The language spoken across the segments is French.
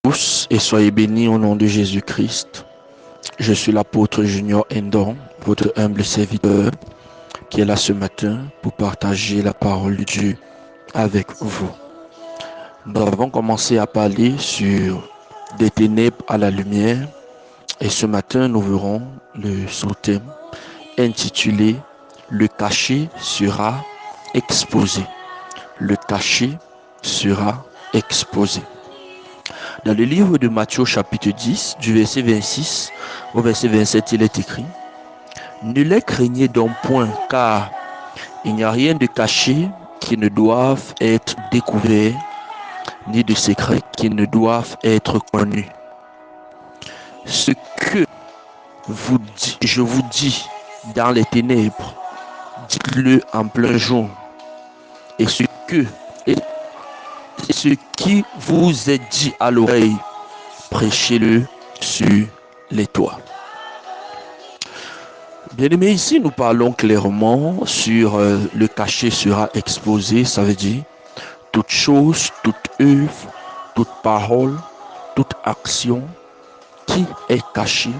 tous et soyez bénis au nom de Jésus-Christ. Je suis l'apôtre Junior Endon, votre humble serviteur, qui est là ce matin pour partager la parole de Dieu avec vous. Nous avons commencé à parler sur des ténèbres à la lumière et ce matin nous verrons le sous-thème intitulé « Le cachet sera exposé ». Le cachet sera exposé. Dans le livre de Matthieu chapitre 10, du verset 26 au verset 27, il est écrit « Ne les craignez donc point, car il n'y a rien de caché qui ne doive être découvert, ni de secret qui ne doivent être connus. Ce que je vous dis dans les ténèbres, dites-le en plein jour. Et ce qui vous est dit à l'oreille, prêchez-le sur les toits. » Bien-aimés, ici nous parlons clairement sur le cachet sera exposé, ça veut dire toute chose, toute œuvre, toute parole, toute action qui est cachée,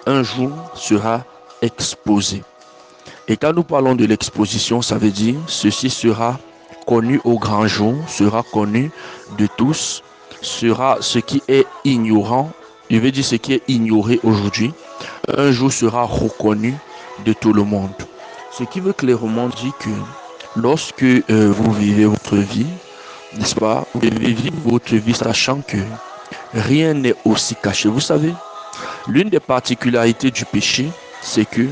un jour sera exposée. Et quand nous parlons de l'exposition, ça veut dire ceci sera connu au grand jour, sera connu de tous, sera ce qui est ignorant, je veux dire ce qui est ignoré aujourd'hui, un jour sera reconnu de tout le monde. Ce qui veut clairement dire que lorsque vous vivez votre vie, n'est-ce pas, vous devez vivre votre vie sachant que rien n'est aussi caché. Vous savez, l'une des particularités du péché, c'est que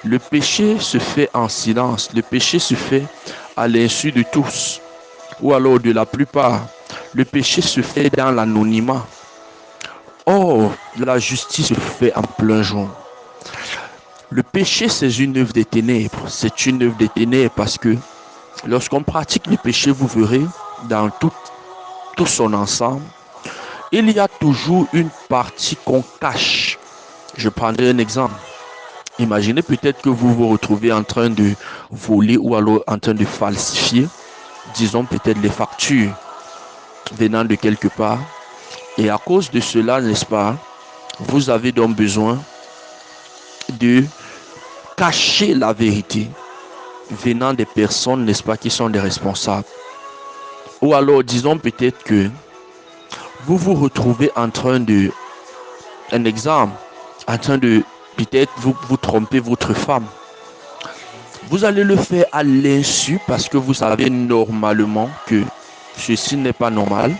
le péché se fait en silence. Le péché se fait à l'insu de tous, ou alors de la plupart. Le péché se fait dans l'anonymat. Or, la justice se fait en plein jour. Le péché, c'est une œuvre des ténèbres. C'est une œuvre des ténèbres parce que lorsqu'on pratique le péché, vous verrez, dans tout son ensemble, il y a toujours une partie qu'on cache. Je prendrai un exemple. Imaginez peut-être que vous vous retrouvez en train de voler ou alors en train de falsifier, disons peut-être les factures venant de quelque part. Et à cause de cela, n'est-ce pas, vous avez donc besoin de cacher la vérité venant des personnes, n'est-ce pas, qui sont des responsables. Ou alors disons peut-être que vous vous retrouvez en train de, un exemple, en train de peut-être vous tromper votre femme. Vous allez le faire à l'insu parce que vous savez normalement que ceci n'est pas normal.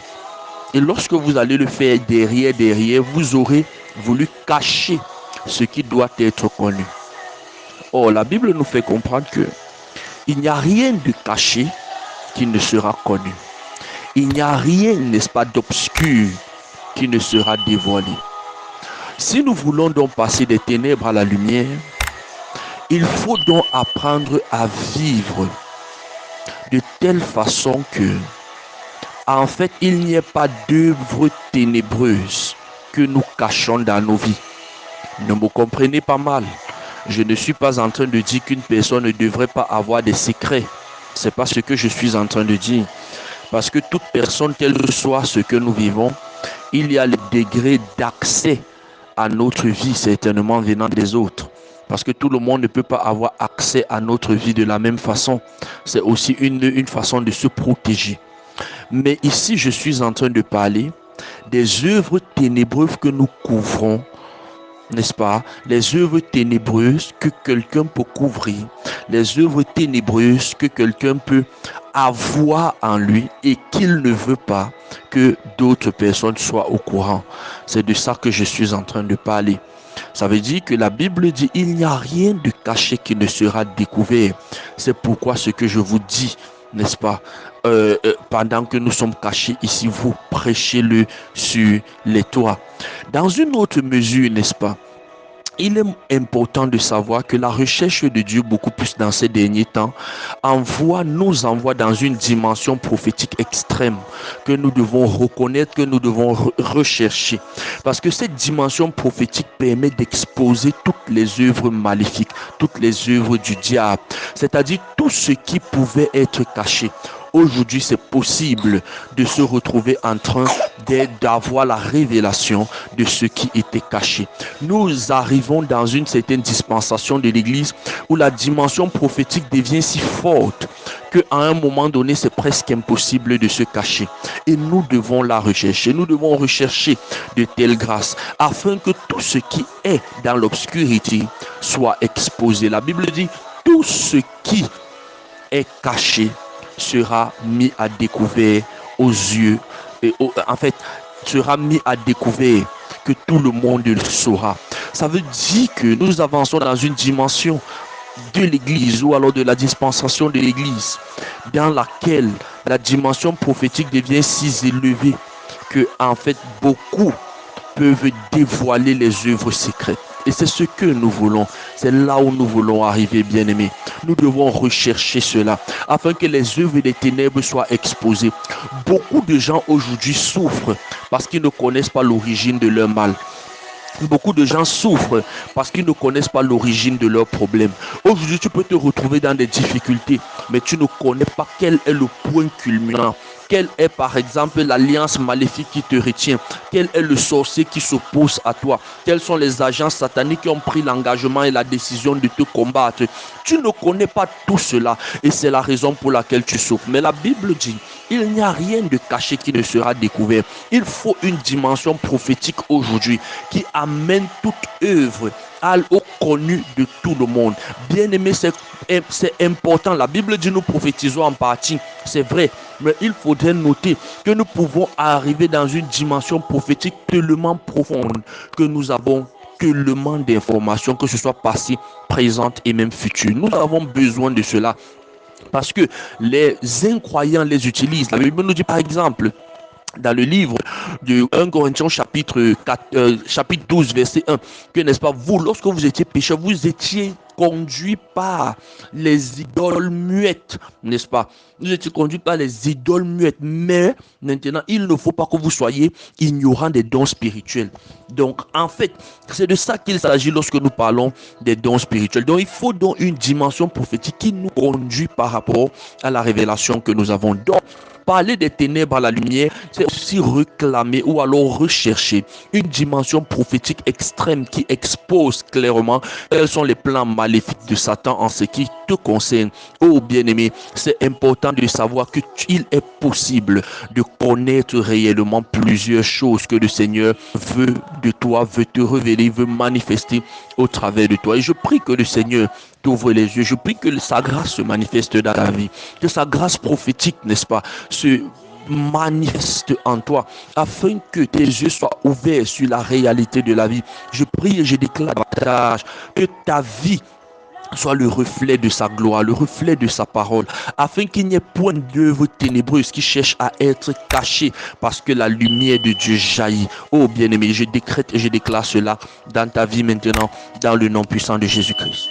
Et lorsque vous allez le faire derrière, vous aurez voulu cacher ce qui doit être connu. Or, la Bible nous fait comprendre que il n'y a rien de caché qui ne sera connu. Il n'y a rien, n'est-ce pas, d'obscur qui ne sera dévoilé. Si nous voulons donc passer des ténèbres à la lumière, il faut donc apprendre à vivre de telle façon que, en fait, il n'y ait pas d'œuvres ténébreuses que nous cachons dans nos vies. Ne me comprenez pas mal. Je ne suis pas en train de dire qu'une personne ne devrait pas avoir des secrets. Ce n'est pas ce que je suis en train de dire. Parce que toute personne, quel que soit ce que nous vivons, il y a le degré d'accès à notre vie, certainement venant des autres. Parce que tout le monde ne peut pas avoir accès à notre vie de la même façon. C'est aussi une façon de se protéger. Mais ici, je suis en train de parler des œuvres ténébreuses que nous couvrons, n'est-ce pas? Les œuvres ténébreuses que quelqu'un peut couvrir, les œuvres ténébreuses que quelqu'un peut avoir en lui et qu'il ne veut pas que d'autres personnes soient au courant. C'est de ça que je suis en train de parler. Ça veut dire que la Bible dit il n'y a rien de caché qui ne sera découvert. C'est pourquoi ce que je vous dis, n'est-ce pas, pendant que nous sommes cachés ici, vous prêchez-le sur les toits. Dans une autre mesure, n'est-ce pas, il est important de savoir que la recherche de Dieu, beaucoup plus dans ces derniers temps, nous envoie dans une dimension prophétique extrême que nous devons reconnaître, que nous devons rechercher. Parce que cette dimension prophétique permet d'exposer toutes les œuvres maléfiques, toutes les œuvres du diable, c'est-à-dire tout ce qui pouvait être caché. Aujourd'hui, c'est possible de se retrouver en train d'avoir la révélation de ce qui était caché. Nous arrivons dans une certaine dispensation de l'Église où la dimension prophétique devient si forte qu'à un moment donné, c'est presque impossible de se cacher. Et nous devons la rechercher. Nous devons rechercher de telles grâces afin que tout ce qui est dans l'obscurité soit exposé. La Bible dit, tout ce qui est caché sera mis à découvert aux yeux. Sera mis à découvert, que tout le monde le saura. Ça veut dire que nous avançons dans une dimension de l'Église ou alors de la dispensation de l'Église dans laquelle la dimension prophétique devient si élevée que en fait beaucoup peuvent dévoiler les œuvres secrètes. Et c'est ce que nous voulons. C'est là où nous voulons arriver, bien-aimés. Nous devons rechercher cela afin que les œuvres des ténèbres soient exposées. Beaucoup de gens aujourd'hui souffrent parce qu'ils ne connaissent pas l'origine de leur mal. Beaucoup de gens souffrent parce qu'ils ne connaissent pas l'origine de leurs problèmes. Aujourd'hui, tu peux te retrouver dans des difficultés, mais tu ne connais pas quel est le point culminant. Quelle est par exemple l'alliance maléfique qui te retient? Quel est le sorcier qui s'oppose à toi? Quels sont les agents sataniques qui ont pris l'engagement et la décision de te combattre? Tu ne connais pas tout cela et c'est la raison pour laquelle tu souffres. Mais la Bible dit, il n'y a rien de caché qui ne sera découvert. Il faut une dimension prophétique aujourd'hui qui amène toute œuvre au connu de tout le monde. Bien aimé, c'est important. La Bible dit nous prophétisons en partie, c'est vrai, mais il faudrait noter que nous pouvons arriver dans une dimension prophétique tellement profonde que nous avons tellement d'informations, que ce soit passé, présente et même future. Nous avons besoin de cela parce que les incroyants les utilisent. La Bible nous dit par exemple dans le livre de 1 Corinthiens chapitre 12 verset 1 que n'est-ce pas, vous lorsque vous étiez pécheurs, vous étiez conduits par les idoles muettes, n'est-ce pas? Vous étiez conduits par les idoles muettes, mais maintenant il ne faut pas que vous soyez ignorants des dons spirituels. Donc en fait c'est de ça qu'il s'agit lorsque nous parlons des dons spirituels. Donc il faut donc une dimension prophétique qui nous conduit par rapport à la révélation que nous avons. Donc parler des ténèbres à la lumière, c'est aussi réclamer ou alors rechercher une dimension prophétique extrême qui expose clairement quels sont les plans maléfiques de Satan en ce qui te concerne. Oh bien-aimé, c'est important de savoir qu'il est possible de connaître réellement plusieurs choses que le Seigneur veut de toi, veut te révéler, veut manifester au travers de toi. Et je prie que le Seigneur t'ouvre les yeux. Je prie que sa grâce se manifeste dans ta vie, que sa grâce prophétique, n'est-ce pas, se manifeste en toi, afin que tes yeux soient ouverts sur la réalité de la vie. Je prie et je déclare davantage que ta vie soit le reflet de sa gloire, le reflet de sa parole, afin qu'il n'y ait point d'œuvre ténébreuse qui cherche à être cachée, parce que la lumière de Dieu jaillit. Oh bien-aimé, je décrète et je déclare cela dans ta vie maintenant, dans le nom puissant de Jésus-Christ.